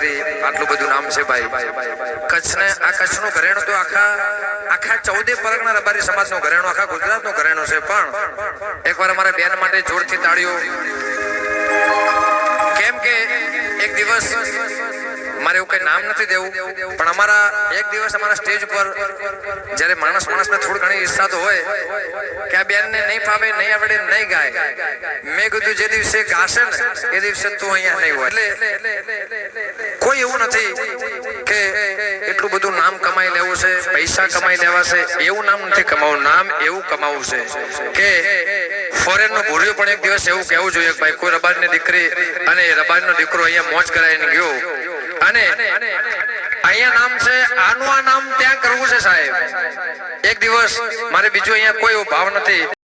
દીકરી આટલું બધું નામ છે ભાઈ કચ્છને આ કચ્છનું ઘરેણું તો આખા 14 પરગણા રબારી સમાજનું ઘરેણું આખા ગુજરાતનું ઘરેણું છે પણ એકવાર અમારા બેન માટે જોરથી તાળીઓ કેમ કે એક દિવસ મારે એવું કઈ નામ નથી દેવું પણ અમારા એક દિવસ અમારા સ્ટેજ પર જ્યારે માણસને થોડી ઘણી ઈચ્છા તો હોય કે આ બેનને નહીં ફાવે નહીં આવડે નહીં ગાય મેં કીધું જે દિવસે ગાશે ને એ દિવસે તું અહીંયા નહીં હોય એટલે કોઈ એવું નથી કે એટલું બધું નામ કમાઈ લેવું છે પૈસા કમાઈ લેવા છે એવું નામ નથી કમાવું નામ એવું કમાવું છે કે ફોરેન નો ભૂર્યો પણ એક દિવસ એવું કહેવું જોઈએ ભાઈ કોઈ રબારની દીકરી અને રબારીનો દીકરો અહીંયા મોજ કરાવીને ગયો અને અહીંયા નામ છે આનું આ નામ ત્યાં કરવું છે સાહેબ એક દિવસ મારે બીજું અહીંયા કોઈ ભાવ નથી